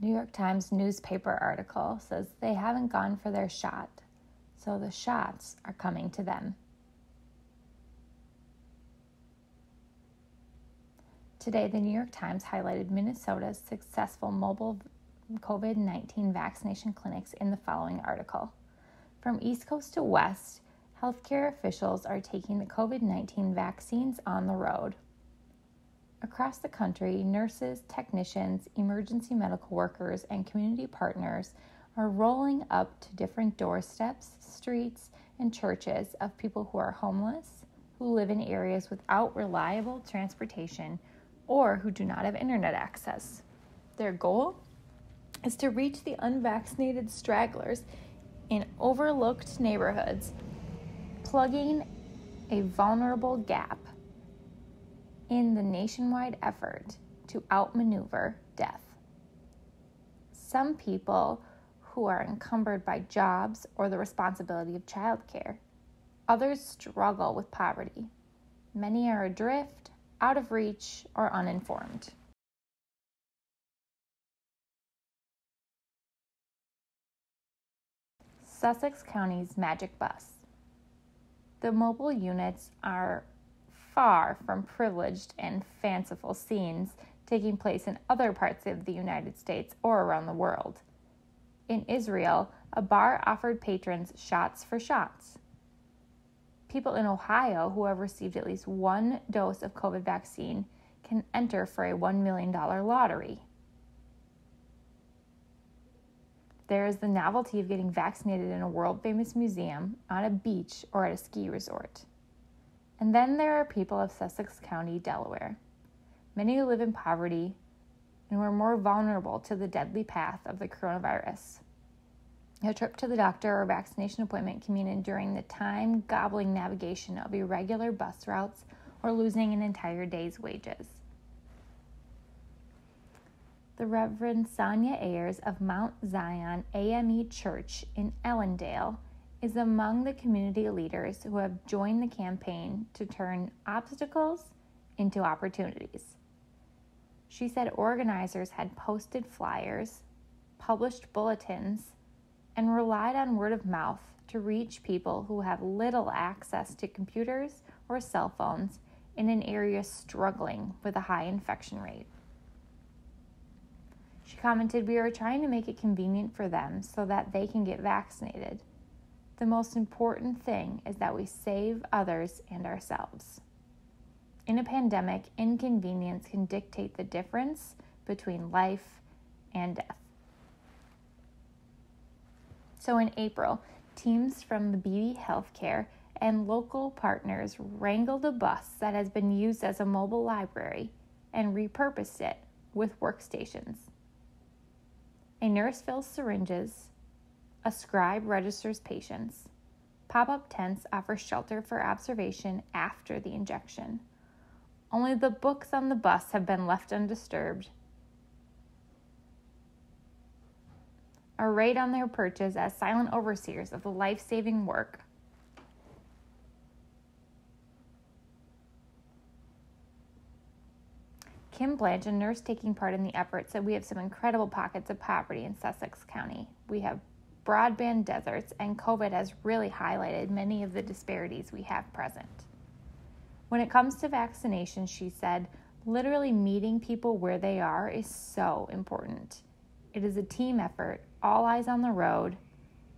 New York Times newspaper article says they haven't gone for their shot, so the shots are coming to them. Today, the New York Times highlighted Minnesota's successful mobile COVID-19 vaccination clinics in the following article. From East Coast to West, healthcare officials are taking the COVID-19 vaccines on the road. Across the country, nurses, technicians, emergency medical workers, and community partners are rolling up to different doorsteps, streets, and churches of people who are homeless, who live in areas without reliable transportation, or who do not have internet access. Their goal is to reach the unvaccinated stragglers in overlooked neighborhoods, plugging a vulnerable gap in the nationwide effort to outmaneuver death. Some people who are encumbered by jobs or the responsibility of childcare. Others struggle with poverty. Many are adrift, out of reach, or uninformed. Sussex County's Magic Bus. The mobile units are far from privileged and fanciful scenes taking place in other parts of the United States or around the world. In Israel, a bar offered patrons shots for shots. People in Ohio who have received at least one dose of COVID vaccine can enter for a $1 million lottery. There is the novelty of getting vaccinated in a world-famous museum, on a beach, or at a ski resort. And then there are people of Sussex County, Delaware, many who live in poverty and who are more vulnerable to the deadly path of the coronavirus. A trip to the doctor or vaccination appointment can mean enduring the time-gobbling navigation of irregular bus routes or losing an entire day's wages. The Reverend Sonia Ayers of Mount Zion AME Church in Ellendale is among the community leaders who have joined the campaign to turn obstacles into opportunities. She said organizers had posted flyers, published bulletins, and relied on word of mouth to reach people who have little access to computers or cell phones in an area struggling with a high infection rate. She commented, "We are trying to make it convenient for them so that they can get vaccinated. The most important thing is that we save others and ourselves. In a pandemic, inconvenience can dictate the difference between life and death." So in April, teams from the BB Healthcare and local partners wrangled a bus that has been used as a mobile library and repurposed it with workstations. A nurse fills syringes, a scribe registers patients. Pop-up tents offer shelter for observation after the injection. Only the books on the bus have been left undisturbed, arrayed on their perches as silent overseers of the life-saving work. Kim Blanche, a nurse taking part in the effort, said, "We have some incredible pockets of poverty in Sussex County. We have broadband deserts, and COVID has really highlighted many of the disparities we have present." When it comes to vaccination, she said, literally meeting people where they are is so important. It is a team effort, all eyes on the road.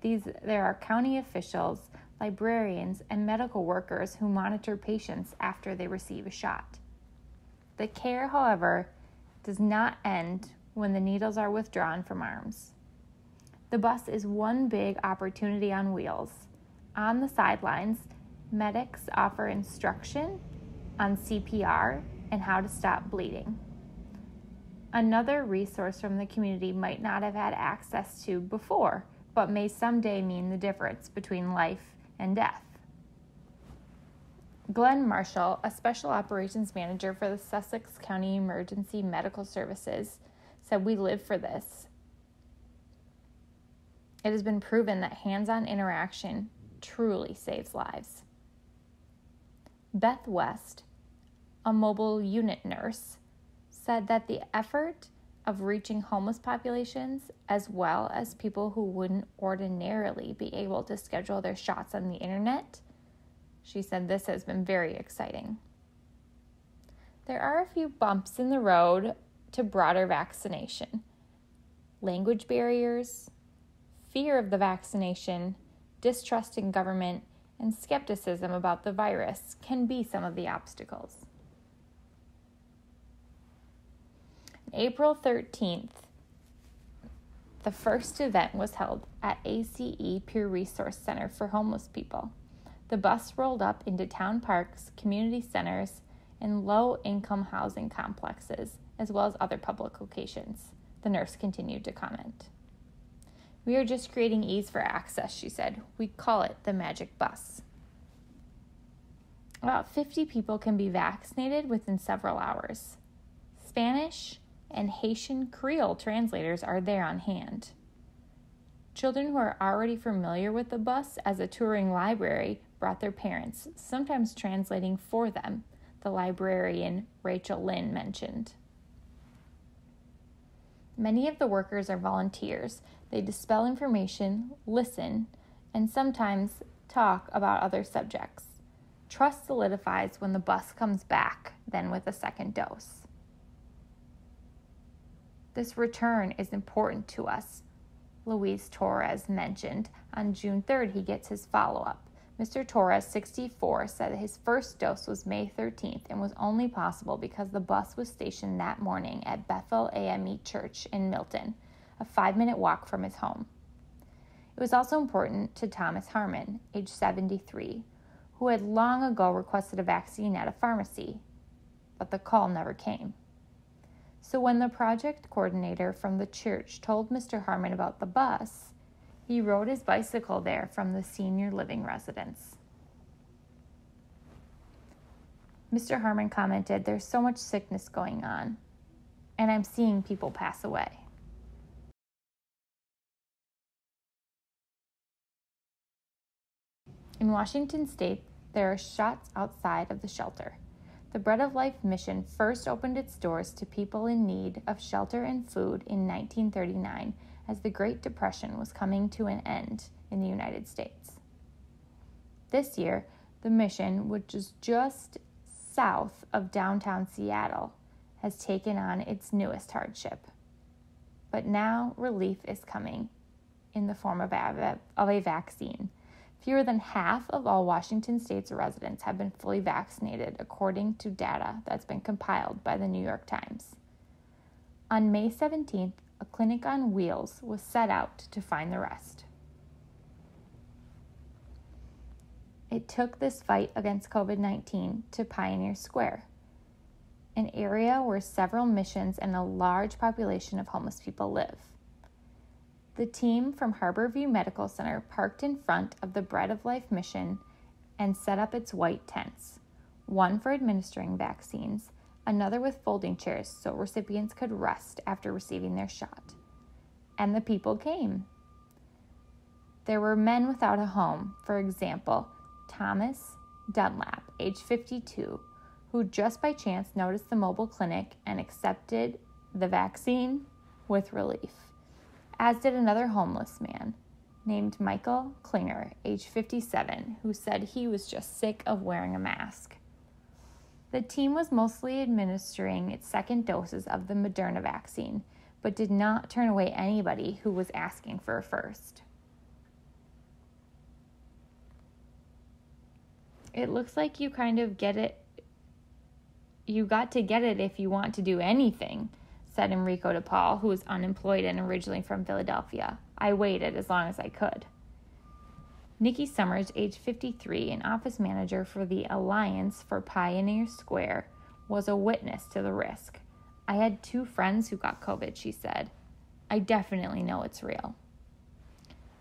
There are county officials, librarians, and medical workers who monitor patients after they receive a shot. The care, however, does not end when the needles are withdrawn from arms. The bus is one big opportunity on wheels. On the sidelines, medics offer instruction on CPR and how to stop bleeding. Another resource from the community might not have had access to before, but may someday mean the difference between life and death. Glenn Marshall, a special operations manager for the Sussex County Emergency Medical Services, said, "We live for this. It has been proven that hands-on interaction truly saves lives." Beth West, a mobile unit nurse, said that the effort of reaching homeless populations as well as people who wouldn't ordinarily be able to schedule their shots on the internet, she said this has been very exciting. There are a few bumps in the road to broader vaccination. Language barriers, fear of the vaccination, distrust in government, and skepticism about the virus can be some of the obstacles. April 13th, the first event was held at ACE Peer Resource Center for homeless people. The bus rolled up into town parks, community centers, and low-income housing complexes, as well as other public locations. The nurse continued to comment. We are just creating ease for access, she said. We call it the Magic Bus. About 50 people can be vaccinated within several hours. Spanish and Haitian Creole translators are there on hand. Children who are already familiar with the bus as a touring library brought their parents, sometimes translating for them, the librarian Rachel Lynn mentioned. Many of the workers are volunteers. They dispel information, listen, and sometimes talk about other subjects. Trust solidifies when the bus comes back, then with a second dose. This return is important to us, Luis Torres mentioned. On June 3rd, he gets his follow-up. Mr. Torres, 64, said that his first dose was May 13th and was only possible because the bus was stationed that morning at Bethel AME Church in Milton, a 5-minute walk from his home. It was also important to Thomas Harmon, age 73, who had long ago requested a vaccine at a pharmacy, but the call never came. So when the project coordinator from the church told Mr. Harmon about the bus, he rode his bicycle there from the senior living residence. Mr. Harmon commented, "There's so much sickness going on, and I'm seeing people pass away." In Washington state, there are shots outside of the shelter. The Bread of Life mission first opened its doors to people in need of shelter and food in 1939 as the Great Depression was coming to an end in the United States. This year, the mission, which is just south of downtown Seattle, has taken on its newest hardship. But now relief is coming in the form of a vaccine. Fewer than half of all Washington state's residents have been fully vaccinated, according to data that's been compiled by the New York Times. On May 17th, a clinic on wheels was set out to find the rest. It took this fight against COVID-19 to Pioneer Square, an area where several missions and a large population of homeless people live. The team from Harborview Medical Center parked in front of the Bread of Life mission and set up its white tents, one for administering vaccines, another with folding chairs so recipients could rest after receiving their shot. And the people came. There were men without a home, for example, Thomas Dunlap, age 52, who just by chance noticed the mobile clinic and accepted the vaccine with relief, as did another homeless man named Michael Klinger, age 57, who said he was just sick of wearing a mask. The team was mostly administering its second doses of the Moderna vaccine, but did not turn away anybody who was asking for a first. It looks like you kind of get it. You got to get it if you want to do anything, said Enrico DePaul, who was unemployed and originally from Philadelphia. I waited as long as I could. Nikki Summers, age 53, an office manager for the Alliance for Pioneer Square, was a witness to the risk. I had 2 friends who got COVID, she said. I definitely know it's real.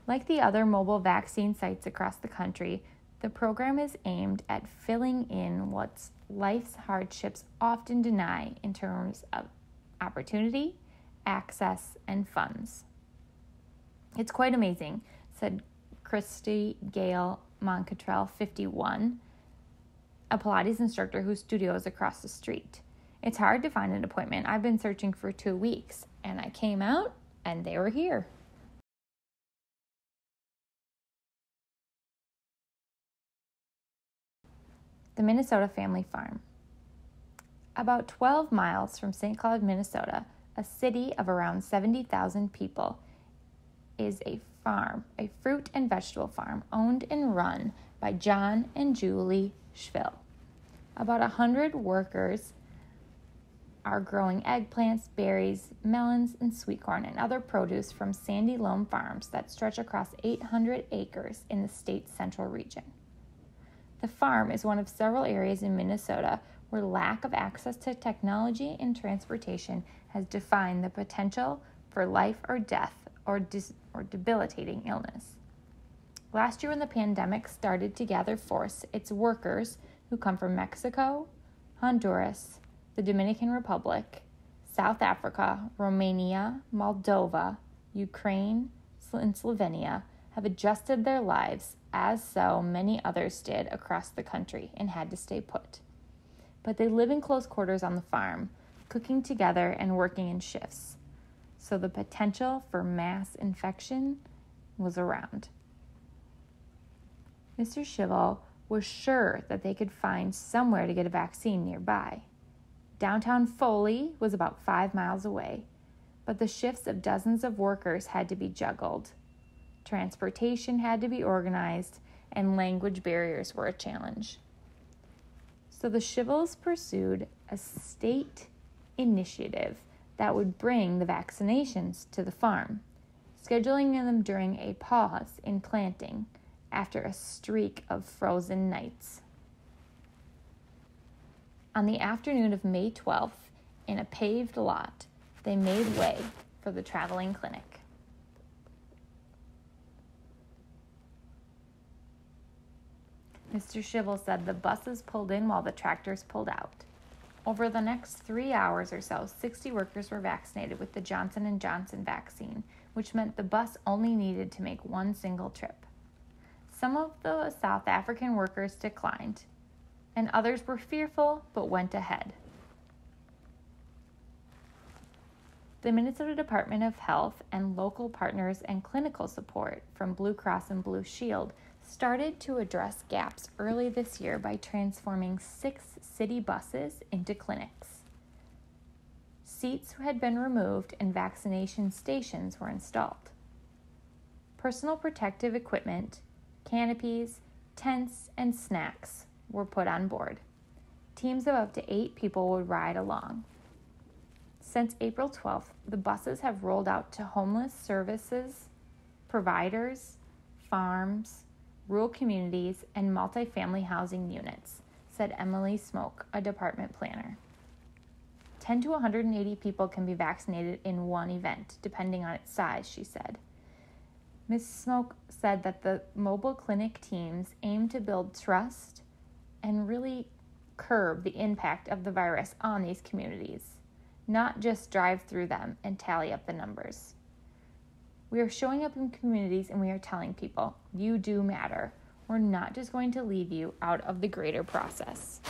Like the other mobile vaccine sites across the country, the program is aimed at filling in what life's hardships often deny in terms of opportunity, access, and funds. It's quite amazing, said Christy Gale Moncatrell, 51, a Pilates instructor whose studio is across the street. It's hard to find an appointment. I've been searching for 2 weeks. And I came out and they were here. The Minnesota Family Farm. About 12 miles from St. Cloud, Minnesota, a city of around 70,000 people, is a farm, a fruit and vegetable farm owned and run by John and Julie Schvill. About 100 workers are growing eggplants, berries, melons, and sweet corn and other produce from Sandy Loam farms that stretch across 800 acres in the state's central region. The farm is one of several areas in Minnesota where lack of access to technology and transportation has defined the potential for life or death or debilitating illness. Last year when the pandemic started to gather force, its workers, who come from Mexico, Honduras, the Dominican Republic, South Africa, Romania, Moldova, Ukraine, and Slovenia, have adjusted their lives as so many others did across the country and had to stay put. But they live in close quarters on the farm, cooking together and working in shifts. So the potential for mass infection was around. Mr. Schvill was sure that they could find somewhere to get a vaccine nearby. Downtown Foley was about 5 miles away, but the shifts of dozens of workers had to be juggled. Transportation had to be organized, and language barriers were a challenge. So the Schvills pursued a state initiative that would bring the vaccinations to the farm, scheduling them during a pause in planting after a streak of frozen nights. On the afternoon of May 12th, in a paved lot, they made way for the traveling clinic. Mr. Schvill said the buses pulled in while the tractors pulled out. Over the next 3 hours or so, 60 workers were vaccinated with the Johnson & Johnson vaccine, which meant the bus only needed to make one single trip. Some of the South African workers declined, and others were fearful but went ahead. The Minnesota Department of Health and local partners and clinical support from Blue Cross and Blue Shield started to address gaps early this year by transforming 6 city buses into clinics. Seats had been removed and vaccination stations were installed. Personal protective equipment, canopies, tents, and snacks were put on board. Teams of up to 8 people would ride along. Since April 12th, the buses have rolled out to homeless services, providers, farms, rural communities, and multifamily housing units, said Emily Smoke, a department planner. 10 to 180 people can be vaccinated in one event, depending on its size, she said. Ms. Smoke said that the mobile clinic teams aim to build trust and really curb the impact of the virus on these communities, not just drive through them and tally up the numbers. We are showing up in communities and we are telling people, you do matter. We're not just going to leave you out of the greater process.